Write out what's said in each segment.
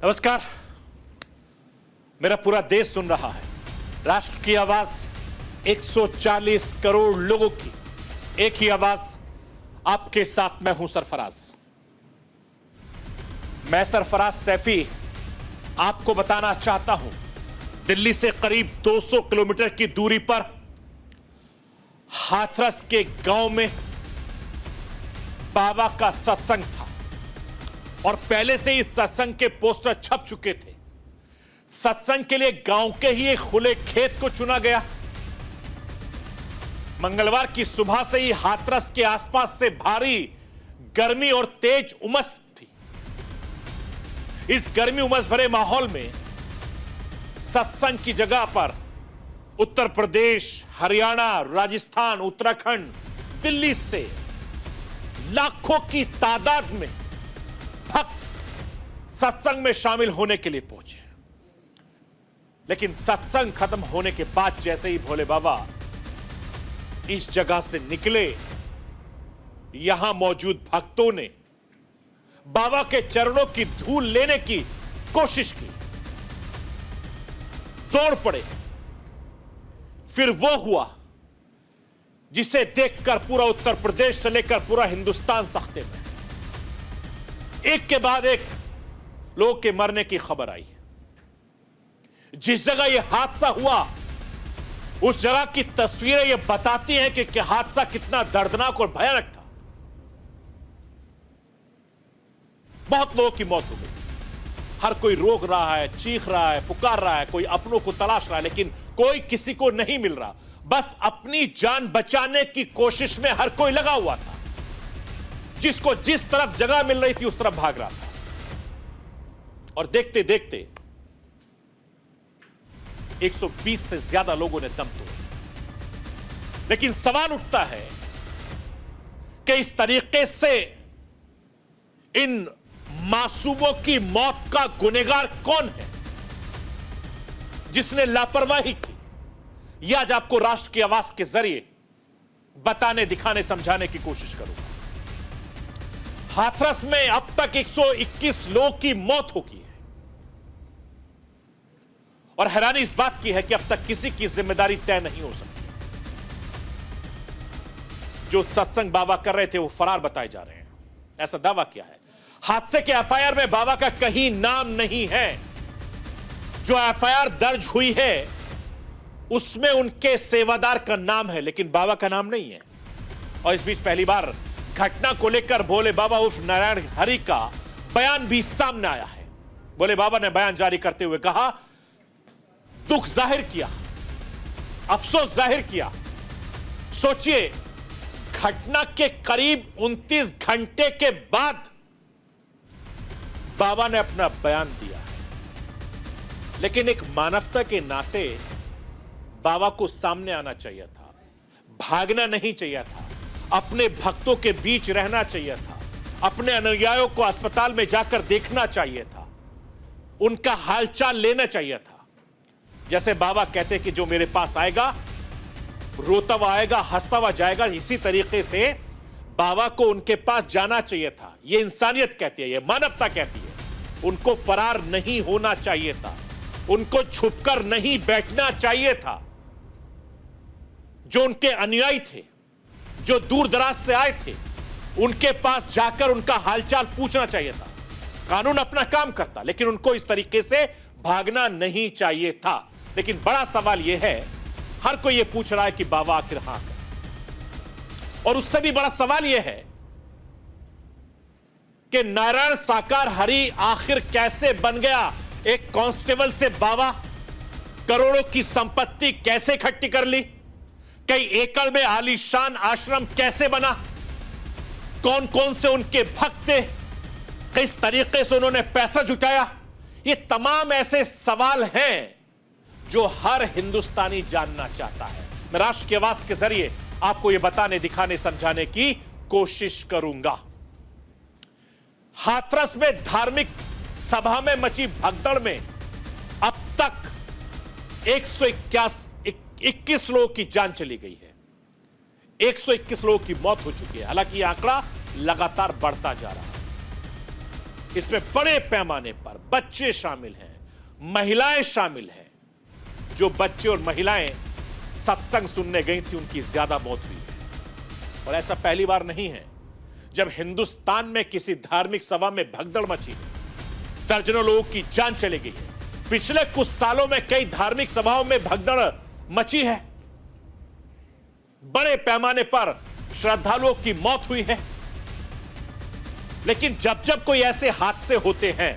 नमस्कार। मेरा पूरा देश सुन रहा है। राष्ट्र की आवाज 140 करोड़ लोगों की एक ही आवाज। आपके साथ मैं हूं सरफराज। मैं सरफराज सैफी आपको बताना चाहता हूं, दिल्ली से करीब 200 किलोमीटर की दूरी पर हाथरस के गांव में बाबा का सत्संग था और पहले से ही सत्संग के पोस्टर छप चुके थे। सत्संग के लिए गांव के ही एक खुले खेत को चुना गया। मंगलवार की सुबह से ही हाथरस के आसपास से भारी गर्मी और तेज उमस थी। इस गर्मी उमस भरे माहौल में सत्संग की जगह पर उत्तर प्रदेश, हरियाणा, राजस्थान, उत्तराखंड, दिल्ली से लाखों की तादाद में भक्त सत्संग में शामिल होने के लिए पहुंचे। लेकिन सत्संग खत्म होने के बाद जैसे ही भोले बाबा इस जगह से निकले, यहां मौजूद भक्तों ने बाबा के चरणों की धूल लेने की कोशिश की, दौड़ पड़े। फिर वो हुआ जिसे देखकर पूरा उत्तर प्रदेश से लेकर पूरा हिंदुस्तान सख्ते में, एक के बाद एक लोगों के मरने की खबर आई। जिस जगह यह हादसा हुआ उस जगह की तस्वीरें यह बताती हैं कि हादसा कितना दर्दनाक और भयानक था। बहुत लोगों की मौत हो गई। हर कोई रोक रहा है, चीख रहा है, पुकार रहा है, कोई अपनों को तलाश रहा है, लेकिन कोई किसी को नहीं मिल रहा। बस अपनी जान बचाने की कोशिश में हर कोई लगा हुआ था। जिसको जिस तरफ जगह मिल रही थी उस तरफ भाग रहा था। और देखते देखते 120 से ज्यादा लोगों ने दम तोड़ा। लेकिन सवाल उठता है कि इस तरीके से इन मासूमों की मौत का गुनहगार कौन है, जिसने लापरवाही की? यह आज आपको राष्ट्र की आवाज के जरिए बताने, दिखाने, समझाने की कोशिश करूंगा। हाथरस में अब तक 121 लोगों की मौत हो गई है और हैरानी इस बात की है कि अब तक किसी की जिम्मेदारी तय नहीं हो सकती। जो सत्संग बाबा कर रहे थे वो फरार बताए जा रहे हैं, ऐसा दावा किया है। हादसे के एफआईआर में बाबा का कहीं नाम नहीं है। जो एफआईआर दर्ज हुई है उसमें उनके सेवादार का नाम है, लेकिन बाबा का नाम नहीं है। और इस बीच पहली बार घटना को लेकर भोले बाबा उर्फ नारायण हरि का बयान भी सामने आया है। भोले बाबा ने बयान जारी करते हुए कहा, दुख जाहिर किया, अफसोस जाहिर किया। सोचिए, घटना के करीब 29 घंटे के बाद बाबा ने अपना बयान दिया है। लेकिन एक मानवता के नाते बाबा को सामने आना चाहिए था, भागना नहीं चाहिए था, अपने भक्तों के बीच रहना चाहिए था, अपने अनुयायियों को अस्पताल में जाकर देखना चाहिए था, उनका हालचाल लेना चाहिए था। जैसे बाबा कहते कि जो मेरे पास आएगा रोता हुआ आएगा, हंसता हुआ जाएगा, इसी तरीके से बाबा को उनके पास जाना चाहिए था। यह इंसानियत कहती है, यह मानवता कहती है। उनको फरार नहीं होना चाहिए था, उनको छुपकर नहीं बैठना चाहिए था। जो उनके अनुयायी थे, जो दूर दराज से आए थे, उनके पास जाकर उनका हालचाल पूछना चाहिए था। कानून अपना काम करता, लेकिन उनको इस तरीके से भागना नहीं चाहिए था। लेकिन बड़ा सवाल यह है, हर कोई यह पूछ रहा है कि बाबा आखिर हां कर। और उससे भी बड़ा सवाल यह है कि नारायण साकार हरि आखिर कैसे बन गया? एक कांस्टेबल से बाबा करोड़ों की संपत्ति कैसे इकट्ठी कर ली? कई एकड़ में आलीशान आश्रम कैसे बना? कौन कौन से उनके भक्त थे? किस तरीके से उन्होंने पैसा जुटाया? ये तमाम ऐसे सवाल हैं जो हर हिंदुस्तानी जानना चाहता है। मैं राष्ट्र की आवाज के जरिए आपको यह बताने, दिखाने, समझाने की कोशिश करूंगा। हाथरस में धार्मिक सभा में मची भगदड़ में अब तक 121 लोगों की जान चली गई है। 121 लोगों की मौत हो चुकी है। हालांकि यह आंकड़ा लगातार बढ़ता जा रहा है। इसमें बड़े पैमाने पर बच्चे शामिल हैं, महिलाएं शामिल हैं। जो बच्चे और महिलाएं सत्संग सुनने गई थी, उनकी ज्यादा मौत हुई है। और ऐसा पहली बार नहीं है जब हिंदुस्तान में किसी धार्मिक सभा में भगदड़ मची, दर्जनों लोगों की जान चली गई है। पिछले कुछ सालों में कई धार्मिक सभाओं में भगदड़ मची है, बड़े पैमाने पर श्रद्धालुओं की मौत हुई है। लेकिन जब जब कोई ऐसे हादसे होते हैं,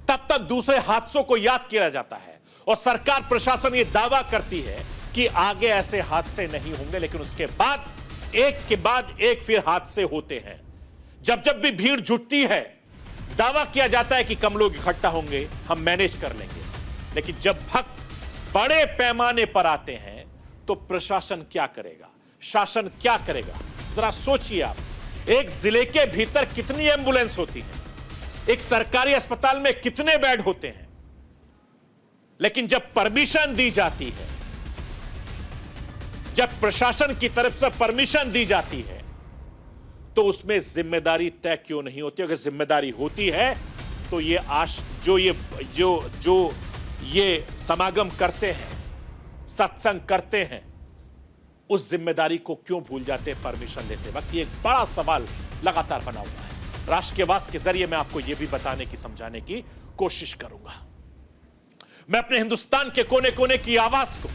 तब तक दूसरे हादसों को याद किया जाता है और सरकार प्रशासन यह दावा करती है कि आगे ऐसे हादसे नहीं होंगे। लेकिन उसके बाद एक के बाद एक फिर हादसे होते हैं। जब जब भी भीड़ जुटती है, दावा किया जाता है कि कम लोग इकट्ठा होंगे, हम मैनेज कर लेंगे। लेकिन जब भक्त बड़े पैमाने पर आते हैं तो प्रशासन क्या करेगा, शासन क्या करेगा? जरा सोचिए आप, एक जिले के भीतर कितनी एम्बुलेंस होती है, एक सरकारी अस्पताल में कितने बेड होते हैं, लेकिन जब परमिशन दी जाती है, जब प्रशासन की तरफ से परमिशन दी जाती है, तो उसमें जिम्मेदारी तय क्यों नहीं होती? अगर जिम्मेदारी होती है तो ये समागम करते हैं, सत्संग करते हैं, उस जिम्मेदारी को क्यों भूल जाते हैं परमिशन लेते वक्त? ये एक बड़ा सवाल लगातार बना हुआ है। राष्ट्र के वास के जरिए मैं आपको यह भी बताने की, समझाने की कोशिश करूंगा। मैं अपने हिंदुस्तान के कोने कोने की आवाज को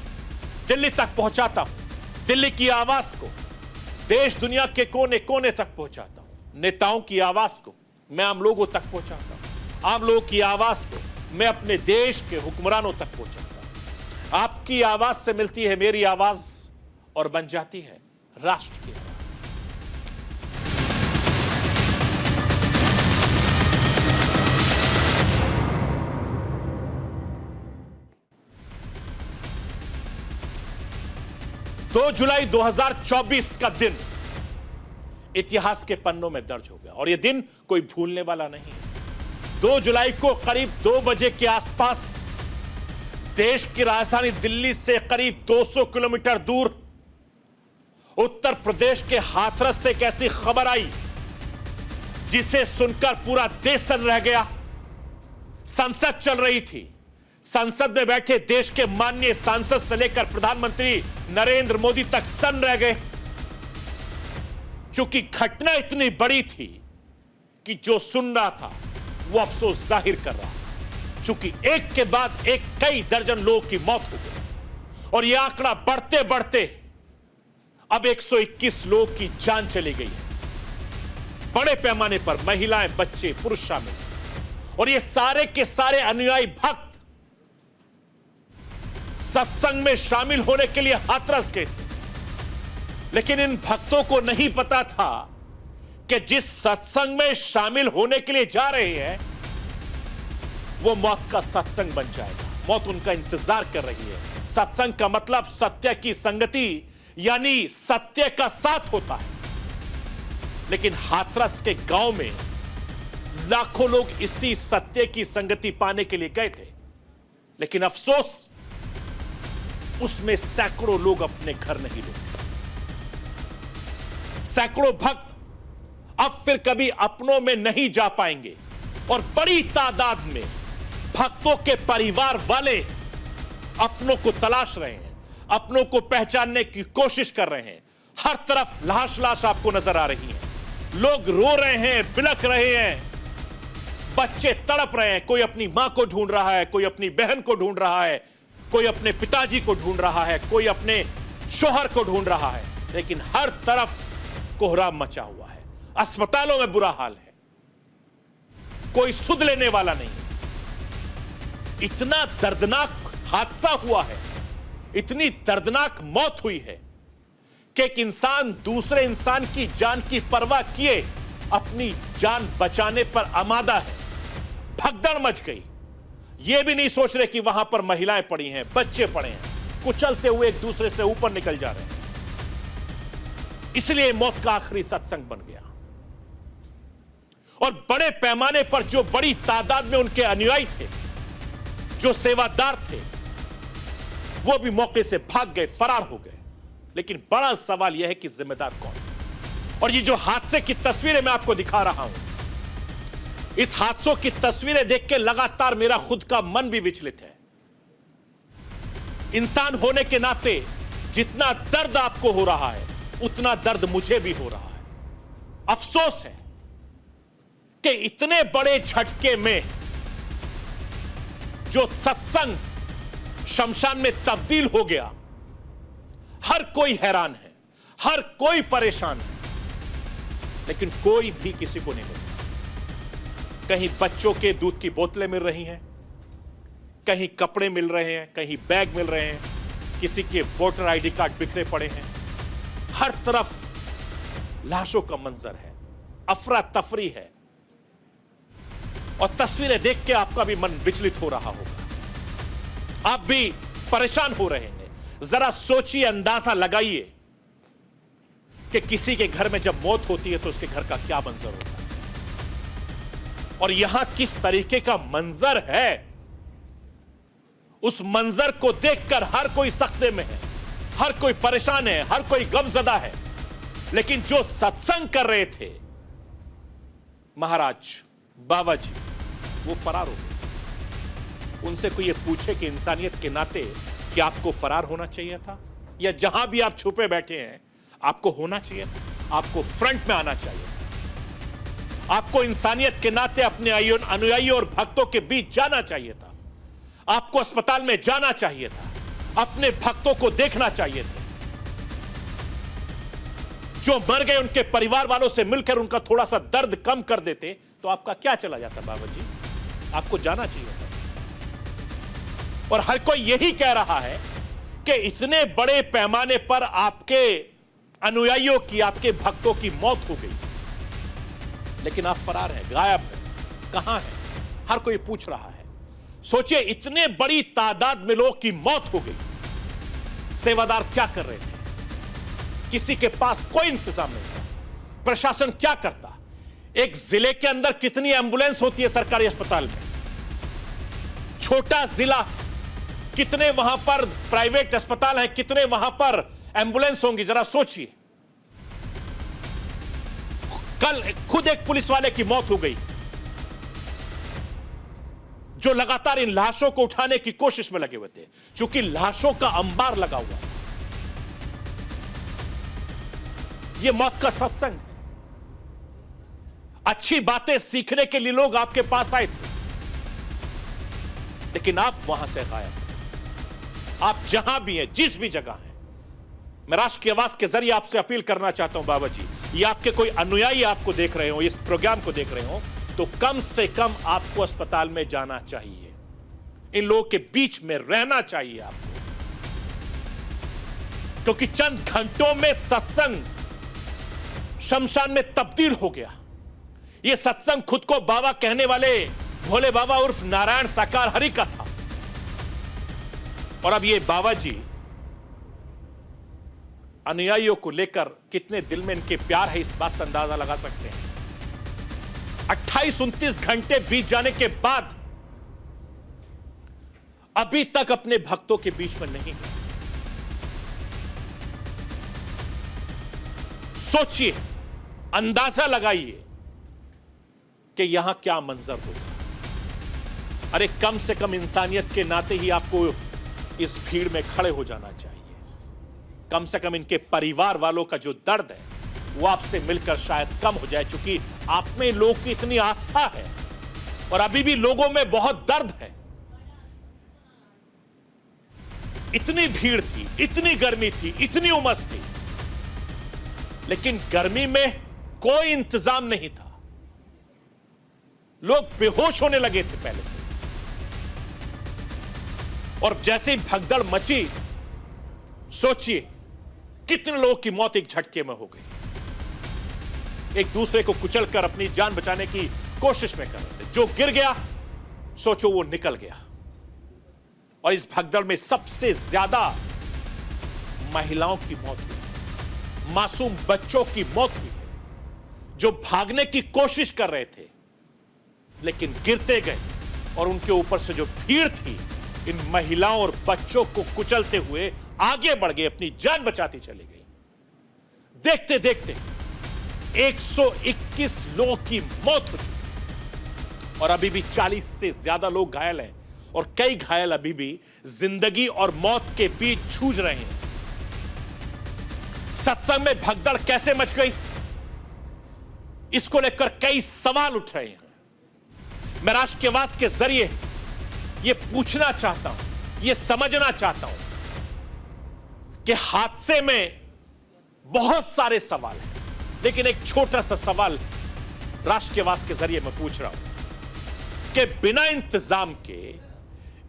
दिल्ली तक पहुंचाता हूं, दिल्ली की आवाज को देश दुनिया के कोने कोने तक पहुंचाता हूं। नेताओं की आवाज को मैं आम लोगों तक पहुंचाता हूं, आम लोगों की आवाज को मैं अपने देश के हुक्मरानों तक पहुंचाता हूं। आपकी आवाज से मिलती है मेरी आवाज और बन जाती है राष्ट्र की आवाज। दो जुलाई 2024 का दिन इतिहास के पन्नों में दर्ज हो गया और यह दिन कोई भूलने वाला नहीं है। 2 जुलाई को करीब 2 बजे के आसपास देश की राजधानी दिल्ली से करीब 200 किलोमीटर दूर उत्तर प्रदेश के हाथरस से एक ऐसी खबर आई जिसे सुनकर पूरा देश सन्न रह गया। संसद चल रही थी, संसद में बैठे देश के माननीय सांसद से लेकर प्रधानमंत्री नरेंद्र मोदी तक सन्न रह गए। चूंकि घटना इतनी बड़ी थी कि जो सुन रहा था वो अफसोस जाहिर कर रहा था, चूंकि एक के बाद एक कई दर्जन लोगों की मौत हो गई और यह आंकड़ा बढ़ते बढ़ते अब 121 लोगों की जान चली गई है। बड़े पैमाने पर महिलाएं, बच्चे, पुरुष शामिल और ये सारे के सारे अनुयायी भक्त सत्संग में शामिल होने के लिए हाथरस गए थे। लेकिन इन भक्तों को नहीं पता था कि जिस सत्संग में शामिल होने के लिए जा रहे हैं वो मौत का सत्संग बन जाएगा। मौत उनका इंतजार कर रही है। सत्संग का मतलब सत्य की संगति यानी सत्य का साथ होता है। लेकिन हाथरस के गांव में लाखों लोग इसी सत्य की संगति पाने के लिए गए थे, लेकिन अफसोस उसमें सैकड़ों लोग अपने घर नहीं लौटे। सैकड़ों भक्त अब फिर कभी अपनों में नहीं जा पाएंगे और बड़ी तादाद में भक्तों के परिवार वाले अपनों को तलाश रहे हैं, अपनों को पहचानने की कोशिश कर रहे हैं। हर तरफ लाश लाश आपको नजर आ रही है। लोग रो रहे हैं, बिलख रहे हैं, बच्चे तड़प रहे हैं। कोई अपनी मां को ढूंढ रहा है, कोई अपनी बहन को ढूंढ रहा है, कोई अपने पिताजी को ढूंढ रहा है, कोई अपने शोहर को ढूंढ रहा है। लेकिन हर तरफ कोहराम मचा हुआ है। अस्पतालों में बुरा हाल है, कोई सुध लेने वाला नहीं। इतना दर्दनाक हादसा हुआ है, इतनी दर्दनाक मौत हुई है कि एक इंसान दूसरे इंसान की जान की परवाह किए अपनी जान बचाने पर आमादा है। भगदड़ मच गई। यह भी नहीं सोच रहे कि वहां पर महिलाएं पड़ी हैं, बच्चे पड़े हैं, कुचलते हुए एक दूसरे से ऊपर निकल जा रहे हैं। इसलिए मौत का आखिरी सत्संग बन गया और बड़े पैमाने पर जो बड़ी तादाद में उनके अनुयायी थे, जो सेवादार थे, वो भी मौके से भाग गए, फरार हो गए। लेकिन बड़ा सवाल यह है कि जिम्मेदार कौन है? और ये जो हादसे की तस्वीरें मैं आपको दिखा रहा हूं, इस हादसों की तस्वीरें देख के लगातार मेरा खुद का मन भी विचलित है। इंसान होने के नाते जितना दर्द आपको हो रहा है उतना दर्द मुझे भी हो रहा है। अफसोस है कि इतने बड़े झटके में जो सत्संग शमशान में तब्दील हो गया, हर कोई हैरान है, हर कोई परेशान है, लेकिन कोई भी किसी को नहीं मिलता। कहीं बच्चों के दूध की बोतलें मिल रही हैं, कहीं कपड़े मिल रहे हैं, कहीं बैग मिल रहे हैं, किसी के वोटर आईडी कार्ड बिखरे पड़े हैं। हर तरफ लाशों का मंजर है, अफरा तफरी है, और तस्वीरें देख के आपका भी मन विचलित हो रहा होगा। आप भी परेशान हो रहे हैं। जरा सोचिए, अंदाजा लगाइए कि किसी के घर में जब मौत होती है तो उसके घर का क्या मंजर होता है, और यहां किस तरीके का मंजर है। उस मंजर को देखकर हर कोई सख्ते में है, हर कोई परेशान है, हर कोई गमजदा है। लेकिन जो सत्संग कर रहे थे महाराज बाबा जी, वो फरार हो गए। उनसे कोई ये पूछे कि इंसानियत के नाते क्या आपको फरार होना चाहिए था, या जहां भी आप छुपे बैठे हैं आपको होना चाहिए था, आपको फ्रंट में आना चाहिए था, आपको इंसानियत के नाते अपने अनुयायियों और भक्तों के बीच जाना चाहिए था, आपको अस्पताल में जाना चाहिए था, अपने भक्तों को देखना चाहिए था। जो मर गए उनके परिवार वालों से मिलकर उनका थोड़ा सा दर्द कम कर देते तो आपका क्या चला जाता बाबा जी, आपको जाना चाहिए था। और हर कोई यही कह रहा है कि इतने बड़े पैमाने पर आपके अनुयायियों की, आपके भक्तों की मौत हो गई, लेकिन आप फरार हैं, गायब हैं, कहां हैं, हर कोई पूछ रहा है। सोचिए, इतने बड़ी तादाद में लोगों की मौत हो गई, सेवादार क्या कर रहे थे, किसी के पास कोई इंतजाम नहीं था, प्रशासन क्या करता। एक जिले के अंदर कितनी एम्बुलेंस होती है सरकारी अस्पताल में, छोटा जिला, कितने वहां पर प्राइवेट अस्पताल हैं, कितने वहां पर एम्बुलेंस होंगी, जरा सोचिए। कल खुद एक पुलिस वाले की मौत हो गई जो लगातार इन लाशों को उठाने की कोशिश में लगे हुए थे, क्योंकि लाशों का अंबार लगा हुआ है। यह मौत का सत्संग है। अच्छी बातें सीखने के लिए लोग आपके पास आए थे, लेकिन आप वहां से गायब। आप जहां भी हैं, जिस भी जगह हैं, मैं राष्ट्र की आवाज के जरिए आपसे अपील करना चाहता हूं बाबा जी, ये आपके कोई अनुयायी आपको देख रहे हो, इस प्रोग्राम को देख रहे हो, तो कम से कम आपको अस्पताल में जाना चाहिए, इन लोगों के बीच में रहना चाहिए आपको, क्योंकि चंद घंटों में सत्संग शमशान में तब्दील हो गया। यह सत्संग खुद को बाबा कहने वाले भोले बाबा उर्फ नारायण साकार हरि का था, और अब ये बाबा जी अनुयायियों को लेकर कितने दिल में इनके प्यार है, इस बात से अंदाजा लगा सकते हैं। 28-29 घंटे बीत जाने के बाद अभी तक अपने भक्तों के बीच में नहीं है। सोचिए, अंदाजा लगाइए कि यहां क्या मंजर होगा। अरे कम से कम इंसानियत के नाते ही आपको इस भीड़ में खड़े हो जाना चाहिए। कम से कम इनके परिवार वालों का जो दर्द है वो आपसे मिलकर शायद कम हो जाए, क्योंकि आप में लोगों की इतनी आस्था है और अभी भी लोगों में बहुत दर्द है। इतनी भीड़ थी, इतनी गर्मी थी, इतनी उमस थी, लेकिन गर्मी में कोई इंतजाम नहीं था। लोग बेहोश होने लगे थे पहले से, और जैसे ही भगदड़ मची, सोचिए कितने लोगों की मौत एक झटके में हो गई। एक दूसरे को कुचलकर अपनी जान बचाने की कोशिश में कर रहे थे। जो गिर गया, सोचो वो निकल गया। और इस भगदड़ में सबसे ज्यादा महिलाओं की मौत हुई, मासूम बच्चों की मौत हुई, जो भागने की कोशिश कर रहे थे लेकिन गिरते गए, और उनके ऊपर से जो भीड़ थी इन महिलाओं और बच्चों को कुचलते हुए आगे बढ़ गए, अपनी जान बचाती चली गई। देखते देखते 121 लोगों की मौत हो चुकी। और अभी भी 40 से ज्यादा लोग घायल हैं और कई घायल अभी भी जिंदगी और मौत के बीच जूझ रहे हैं। सत्संग में भगदड़ कैसे मच गई, इसको लेकर कई सवाल उठ रहे हैं। मैं राष्ट्र के आवाज के जरिए यह पूछना चाहता हूं, यह समझना चाहता हूं कि हादसे में बहुत सारे सवाल हैं, लेकिन एक छोटा सा सवाल राष्ट्र के आवाज के जरिए मैं पूछ रहा हूं कि बिना इंतजाम के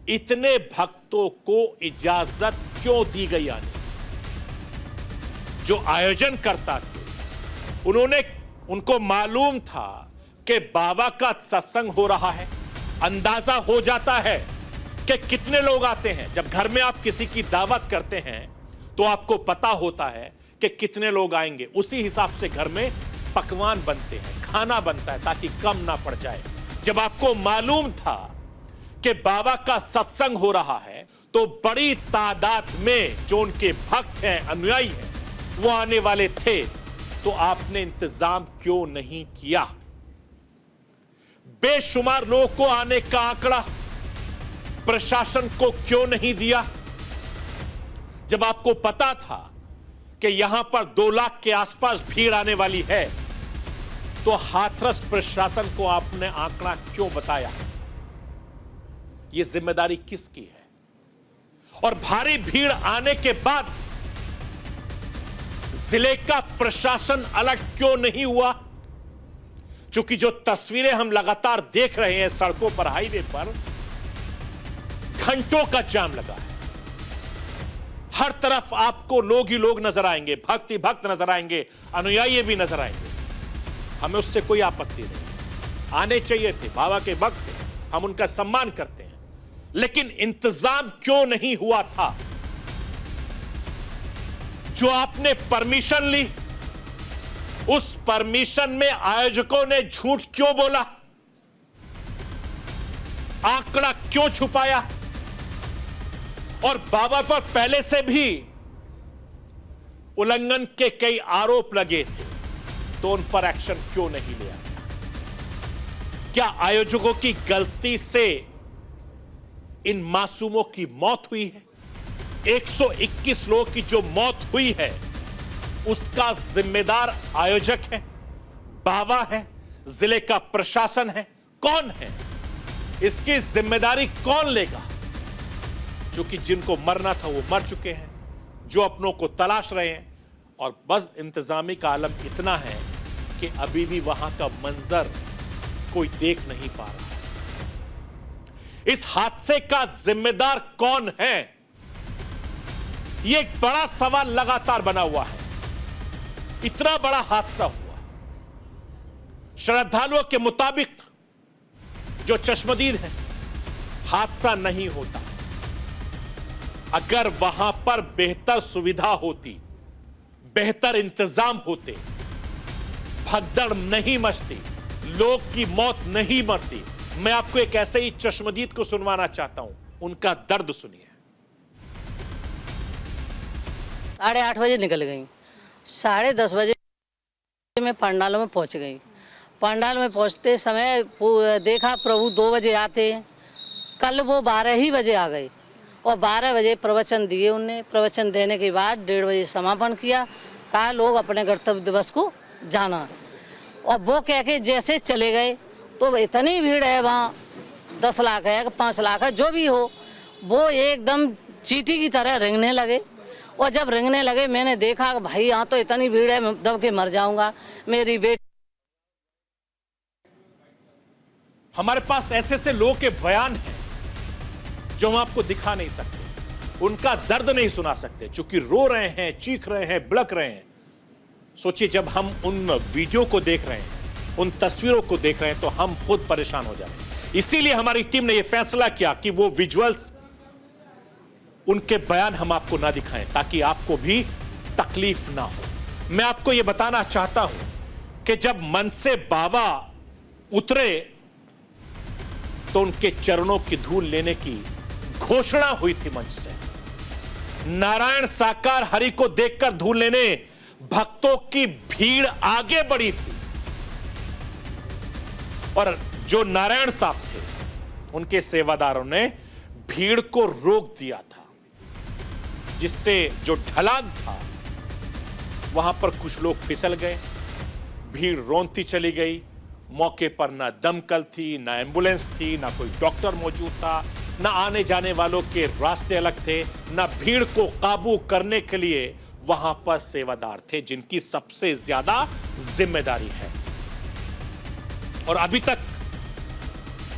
इतने भक्तों को इजाजत क्यों दी गई आने? जो आयोजन करता थे उनको मालूम था कि बाबा का सत्संग हो रहा है, अंदाजा हो जाता है कि कितने लोग आते हैं। जब घर में आप किसी की दावत करते हैं तो आपको पता होता है कि कितने लोग आएंगे, उसी हिसाब से घर में पकवान बनते हैं, खाना बनता है ताकि कम ना पड़ जाए। जब आपको मालूम था कि बाबा का सत्संग हो रहा है तो बड़ी तादाद में जो उनके भक्त हैं, अनुयायी हैं, वो आने वाले थे, तो आपने इंतजाम क्यों नहीं किया? बेशुमार लोगों को आने का आंकड़ा प्रशासन को क्यों नहीं दिया? जब आपको पता था कि यहां पर 2 लाख के आसपास भीड़ आने वाली है, तो हाथरस प्रशासन को आपने आंकड़ा क्यों बताया? यह जिम्मेदारी किसकी है? और भारी भीड़ आने के बाद जिले का प्रशासन अलर्ट क्यों नहीं हुआ? क्योंकि जो तस्वीरें हम लगातार देख रहे हैं सड़कों पर, हाईवे पर घंटों का जाम लगा है। हर तरफ आपको लोग ही लोग नजर आएंगे, भक्त ही भक्त नजर आएंगे, अनुयायी भी नजर आएंगे। हमें उससे कोई आपत्ति नहीं, आने चाहिए थे, बाबा के भक्त थे, हम उनका सम्मान करते हैं, लेकिन इंतजाम क्यों नहीं हुआ था? जो आपने परमिशन ली, उस परमिशन में आयोजकों ने झूठ क्यों बोला? आंकड़ा क्यों छुपाया? और बाबा पर पहले से भी उल्लंघन के कई आरोप लगे थे, तो उन पर एक्शन क्यों नहीं लिया गया? क्या आयोजकों की गलती से इन मासूमों की मौत हुई है? 121 लोगों की जो मौत हुई है उसका जिम्मेदार आयोजक है, बाबा है, जिले का प्रशासन है, कौन है? इसकी जिम्मेदारी कौन लेगा? क्योंकि जिनको मरना था वो मर चुके हैं, जो अपनों को तलाश रहे हैं, और बस इंतजामी का आलम इतना है कि अभी भी वहां का मंजर कोई देख नहीं पा रहा। इस हादसे का जिम्मेदार कौन है? यह एक बड़ा सवाल लगातार बना हुआ है। इतना बड़ा हादसा हुआ, श्रद्धालुओं के मुताबिक जो चश्मदीद है, हादसा नहीं होता अगर वहां पर बेहतर सुविधा होती, बेहतर इंतजाम होते, भगदड़ नहीं मचती, लोग की मौत नहीं मरती। मैं आपको एक ऐसे ही चश्मदीद को सुनवाना चाहता हूं, उनका दर्द सुनिए। 8:30 बजे निकल गई, 10:30 बजे मैं पंडालों में पहुंच गई। पंडाल में पहुंचते समय देखा प्रभु 2 बजे आते हैं, कल वो 12 ही बजे आ गए और 12 बजे प्रवचन दिए। उनने प्रवचन देने के बाद 1:30 बजे समापन किया, कहा लोग अपने गंतव्य दिवस को जाना, और वो कह के जैसे चले गए। तो इतनी भीड़ है वहाँ, 10 लाख है, 5 लाख है, जो भी हो, वो एकदम चींटी की तरह रेंगने लगे। और जब रेंगने लगे मैंने देखा भाई यहाँ तो इतनी भीड़ है, मैं दब के मर जाऊंगा। मेरी बेटी, हमारे पास ऐसे ऐसे लोगों के बयान हैं जो हम आपको दिखा नहीं सकते, उनका दर्द नहीं सुना सकते, क्योंकि रो रहे हैं, चीख रहे हैं, बिलख रहे हैं। सोचिए, जब हम उन वीडियो को देख रहे हैं, उन तस्वीरों को देख रहे हैं, तो हम खुद परेशान हो जाते हैं। इसीलिए हमारी टीम ने यह फैसला किया कि वो विजुअल्स, उनके बयान हम आपको ना दिखाएं, ताकि आपको भी तकलीफ ना हो। मैं आपको यह बताना चाहता हूं कि जब मन से बाबा उतरे तो उनके चरणों की धूल लेने की घोषणा हुई थी मंच से। नारायण साकार हरि को देखकर धूल लेने भक्तों की भीड़ आगे बढ़ी थी, और जो नारायण साहब थे, उनके सेवादारों ने भीड़ को रोक दिया था, जिससे जो ढलान था वहां पर कुछ लोग फिसल गए, भीड़ रोंदती चली गई। मौके पर ना दमकल थी, ना एम्बुलेंस थी, ना कोई डॉक्टर मौजूद था, ना आने जाने वालों के रास्ते अलग थे, ना भीड़ को काबू करने के लिए वहां पर सेवादार थे, जिनकी सबसे ज्यादा जिम्मेदारी है। और अभी तक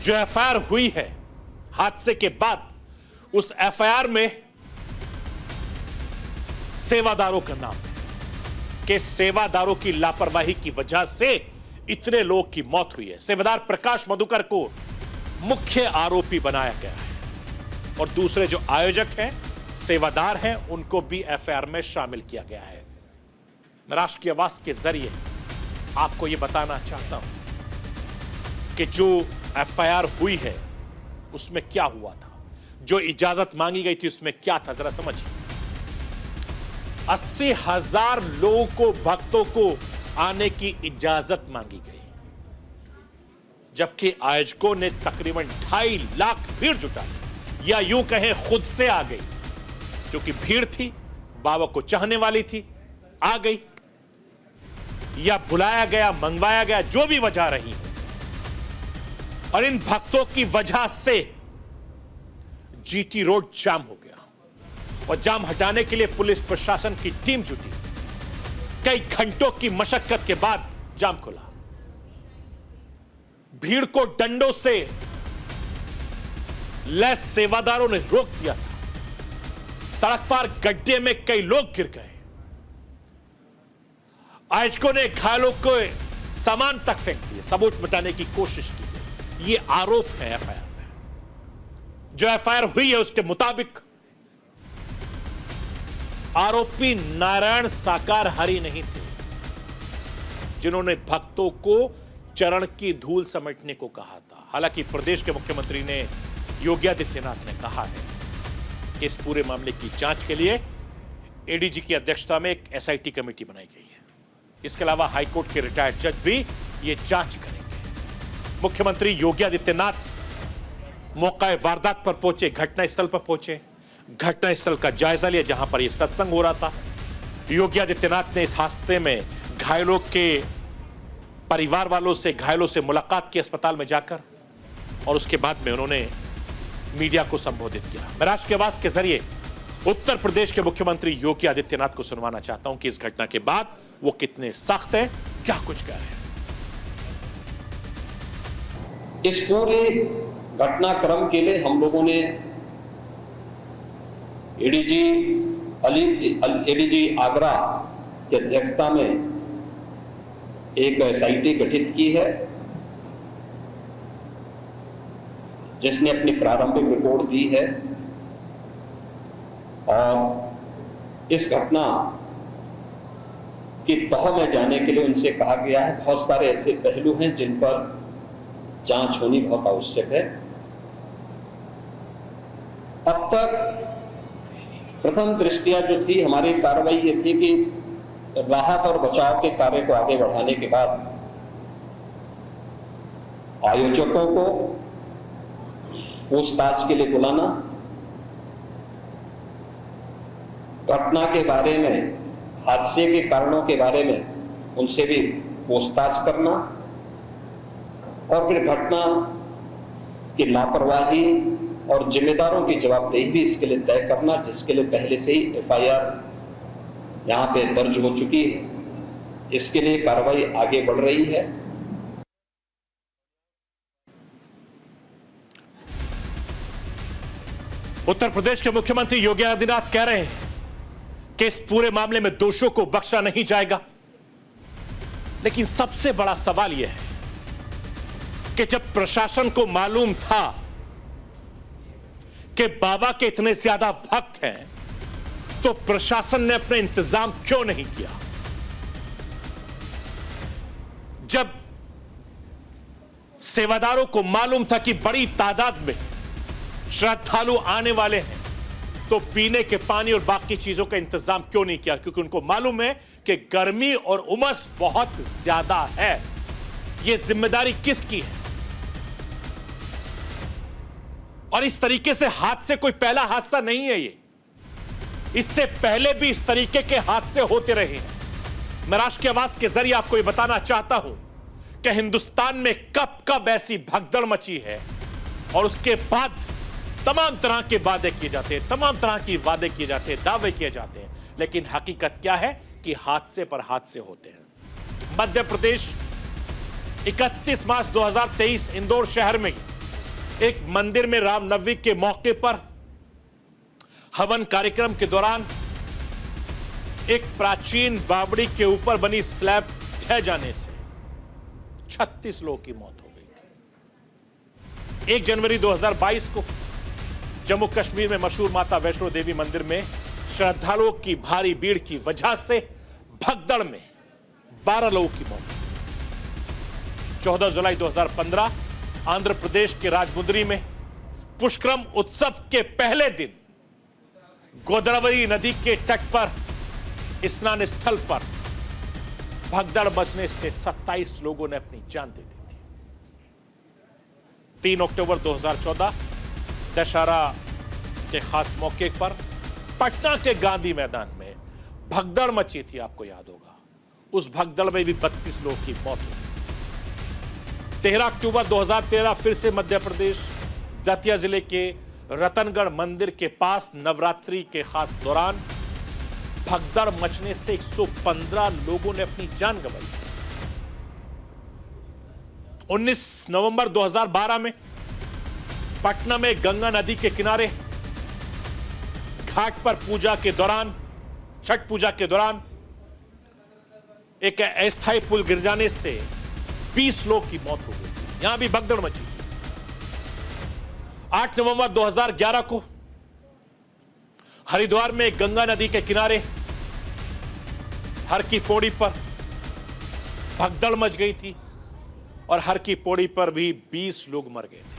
जो एफआईआर हुई है हादसे के बाद, उस एफआईआर में सेवादारों का नाम है कि सेवादारों की लापरवाही की वजह से इतने लोगों की मौत हुई है। सेवादार प्रकाश मधुकर को मुख्य आरोपी बनाया गया है और दूसरे जो आयोजक हैं, सेवादार हैं, उनको भी एफआईआर में शामिल किया गया है। मैं राष्ट्र की आवाज के जरिए आपको यह बताना चाहता हूं कि जो एफआईआर हुई है उसमें क्या हुआ था, जो इजाजत मांगी गई थी उसमें क्या था, जरा समझिए। 80,000 लोगों को, भक्तों को आने की इजाजत मांगी गई, जबकि आयोजकों ने तकरीबन 2.5 लाख भीड़ जुटाई, या यूं कहें खुद से आ गई, क्योंकि भीड़ थी, बाबा को चाहने वाली थी, आ गई, या बुलाया गया, मंगवाया गया, जो भी वजह रही। और इन भक्तों की वजह से जीटी रोड जाम हो गया और जाम हटाने के लिए पुलिस प्रशासन की टीम जुटी। कई घंटों की मशक्कत के बाद जाम खुला। भीड़ को डंडों से लैस सेवादारों ने रोक दिया था। सड़क पर गड्ढे में कई लोग गिर गए। आयोजकों ने घायलों को सामान तक फेंक दिए, सबूत मिटाने की कोशिश की। ये आरोप है एफआईआर में। जो एफआईआर हुई है उसके मुताबिक आरोपी नारायण साकार हरि नहीं थे, जिन्होंने भक्तों को चरण की धूल समेटने को कहा था। हालांकि प्रदेश के मुख्यमंत्री ने, योगी आदित्यनाथ ने कहा है कि इस पूरे मामले की जांच के लिए एडीजी की अध्यक्षता में एक एसआईटी कमेटी बनाई गई है। इसके अलावा हाईकोर्ट के रिटायर्ड जज भी ये जांच करेंगे। मुख्यमंत्री योगी आदित्यनाथ मौका वारदात पर पहुंचे, घटनास्थल पर पहुंचे, घटनास्थल का जायजा लिया जहां पर यह सत्संग हो रहा था। योगी आदित्यनाथ ने इस हादसे में घायलों के परिवार वालों से, घायलों से मुलाकात की अस्पताल में जाकर, और उसके बाद में उन्होंने मीडिया को संबोधित किया। मैं राष्ट्र की आवाज के जरिए उत्तर प्रदेश के मुख्यमंत्री योगी आदित्यनाथ को सुनवाना चाहता हूं कि इस घटना के बाद वो कितने सख्त हैं, क्या कुछ कह रहे हैं। इस पूरे घटनाक्रम के लिए हम लोगों ने एडीजी आगरा की अध्यक्षता में एक एसआईटी गठित की है, जिसने अपनी प्रारंभिक रिपोर्ट दी है। और इस घटना की तह में जाने के लिए उनसे कहा गया है। बहुत सारे ऐसे पहलू हैं जिन पर जांच होनी बहुत आवश्यक है। अब तक प्रथम दृष्टया जो थी हमारी कार्रवाई ये थी कि राहत और बचाव के कार्य को आगे बढ़ाने के बाद आयोजकों को पूछताछ के लिए बुलाना, घटना के बारे में, हादसे के कारणों के बारे में उनसे भी पूछताछ करना, और फिर घटना की लापरवाही और जिम्मेदारों की जवाबदेही भी इसके लिए तय करना, जिसके लिए पहले से ही एफआईआर यहां पे दर्ज हो चुकी है। इसके लिए कार्रवाई आगे बढ़ रही है। उत्तर प्रदेश के मुख्यमंत्री योगी आदित्यनाथ कह रहे हैं कि इस पूरे मामले में दोषियों को बख्शा नहीं जाएगा। लेकिन सबसे बड़ा सवाल यह है कि जब प्रशासन को मालूम था कि बाबा के इतने ज्यादा भक्त हैं, तो प्रशासन ने अपने इंतजाम क्यों नहीं किया? जब सेवादारों को मालूम था कि बड़ी तादाद में श्रद्धालु आने वाले हैं, तो पीने के पानी और बाकी चीजों का इंतजाम क्यों नहीं किया? क्योंकि उनको मालूम है कि गर्मी और उमस बहुत ज्यादा है। यह जिम्मेदारी किसकी है? और इस तरीके से हादसे कोई पहला हादसा नहीं है ये, इससे पहले भी इस तरीके के हादसे होते रहे हैं। मैं राष्ट्र की आवाज के जरिए आपको ये बताना चाहता हूं कि हिंदुस्तान में कब कब ऐसी भगदड़ मची है और उसके बाद तमाम तरह के वादे किए जाते हैं, तमाम तरह की वादे किए जाते हैं, दावे किए जाते हैं, लेकिन हकीकत क्या है कि हादसे पर हादसे होते हैं। मध्य प्रदेश 31 मार्च 2023 इंदौर शहर में एक मंदिर में रामनवमी के मौके पर हवन कार्यक्रम के दौरान एक प्राचीन बावड़ी के ऊपर बनी स्लैब ढह जाने से 36 लोगों की मौत हो गई थी। 1 जनवरी 2022 को जम्मू कश्मीर में मशहूर माता वैष्णो देवी मंदिर में श्रद्धालुओं की भारी भीड़ की वजह से भगदड़ में 12 लोगों की मौत हुई। 14 जुलाई 2015 आंध्र प्रदेश के राजमुंद्री में पुष्करम उत्सव के पहले दिन गोदावरी नदी के तट पर स्नान स्थल पर भगदड़ मचने से 27 लोगों ने अपनी जान दे दी थी। 3 अक्टूबर 2014 दशहरा के खास मौके पर पटना के गांधी मैदान में भगदड़ मची थी, आपको याद होगा। उस भगदड़ में भी 32 लोगों की मौत हुई। 13 अक्टूबर 2013 फिर से मध्य प्रदेश दतिया जिले के रतनगढ़ मंदिर के पास नवरात्रि के खास दौरान भगदड़ मचने से 115 लोगों ने अपनी जान गंवाई। 19 नवंबर 2012 में पटना में गंगा नदी के किनारे घाट पर पूजा के दौरान, छठ पूजा के दौरान एक अस्थायी पुल गिर जाने से 20 लोग की मौत हो गई। यहां भी भगदड़ मची थी। 8 नवंबर 2011 को हरिद्वार में गंगा नदी के किनारे हर की पौड़ी पर भगदड़ मच गई थी और हर की पौड़ी पर भी 20 लोग मर गए थे।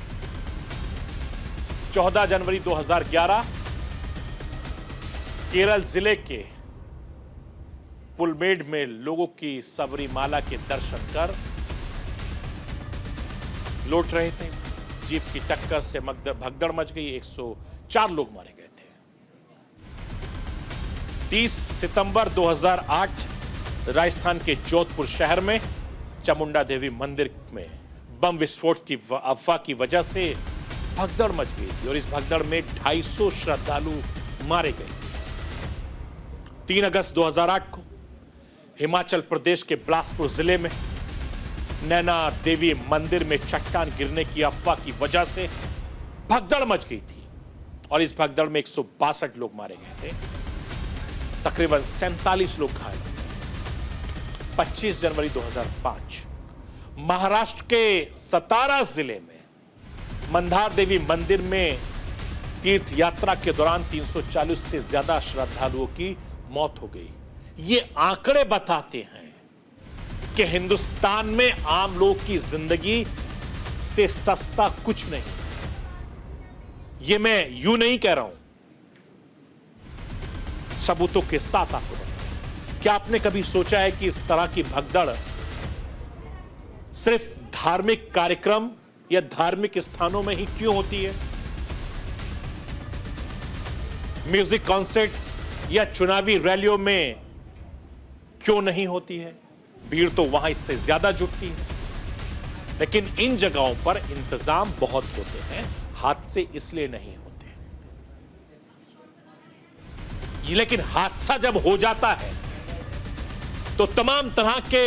14 जनवरी 2011 केरल जिले के पुलमेड में लोगों की सबरीमाला के दर्शन कर लौट रहे थे, जीप की टक्कर से भगदड़ मच गई, 104 लोग मारे गए थे। 30 सितंबर 2008 राजस्थान के जोधपुर शहर में चामुंडा देवी मंदिर में बम विस्फोट की अफवाह की वजह से भगदड़ मच गई थी और इस भगदड़ में 250 श्रद्धालु मारे गए थे। 3 अगस्त 2008 को हिमाचल प्रदेश के बिलासपुर जिले में नैना देवी मंदिर में चट्टान गिरने की अफवाह की वजह से भगदड़ मच गई थी और इस भगदड़ में 162 लोग मारे गए थे, तकरीबन 47 लोग घायल हुए। 25 जनवरी 2005 महाराष्ट्र के सतारा जिले में मंदार देवी मंदिर में तीर्थ यात्रा के दौरान 340 से ज्यादा श्रद्धालुओं की मौत हो गई। ये आंकड़े बताते हैं कि हिंदुस्तान में आम लोग की जिंदगी से सस्ता कुछ नहीं। ये मैं यूं नहीं कह रहा हूं, सबूतों के साथ आपको बताऊं। क्या आपने कभी सोचा है कि इस तरह की भगदड़ सिर्फ धार्मिक कार्यक्रम या धार्मिक स्थानों में ही क्यों होती है? म्यूजिक कॉन्सर्ट या चुनावी रैलियों में क्यों नहीं होती है? भीड़ तो वहां इससे ज्यादा जुटती है, लेकिन इन जगहों पर इंतजाम बहुत होते हैं, हादसे इसलिए नहीं होते। लेकिन हादसा जब हो जाता है तो तमाम तरह के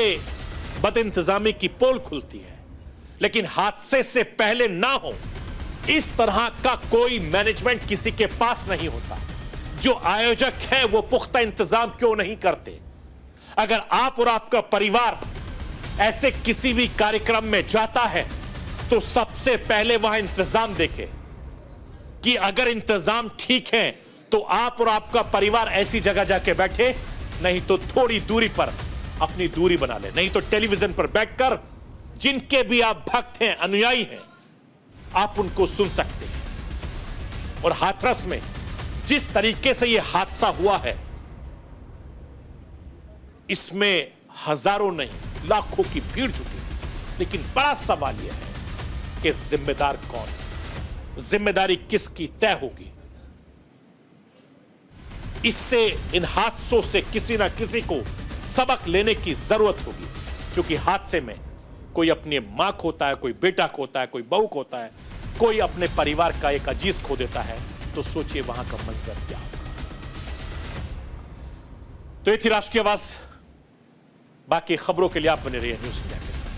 बदइंतजामी की पोल खुलती है, लेकिन हादसे से पहले ना हो इस तरह का कोई मैनेजमेंट किसी के पास नहीं होता। जो आयोजक है वो पुख्ता इंतजाम क्यों नहीं करते? अगर आप और आपका परिवार ऐसे किसी भी कार्यक्रम में जाता है तो सबसे पहले वहां इंतजाम देखें कि अगर इंतजाम ठीक है तो आप और आपका परिवार ऐसी जगह जाके बैठे, नहीं तो थोड़ी दूरी पर अपनी दूरी बना ले, नहीं तो टेलीविजन पर बैठकर जिनके भी आप भक्त हैं, अनुयायी हैं, आप उनको सुन सकते हैं। और हाथरस में जिस तरीके से यह हादसा हुआ है, इसमें हजारों नहीं लाखों की भीड़ जुटी थी, लेकिन बड़ा सवाल यह है कि जिम्मेदार कौन है? जिम्मेदारी किसकी तय होगी। इससे इन हादसों से किसी ना किसी को सबक लेने की जरूरत होगी, क्योंकि हादसे में कोई अपनी मां खोता है, कोई बेटा खोता है, कोई बहू खोता है, कोई अपने परिवार का एक अजीज खो देता है, तो सोचिए वहां का मंजर क्या होगा। तो ये थी राष्ट्रीय आवाज। बाकी खबरों के लिए आप बने रहिए न्यूज़ इंडिया के साथ।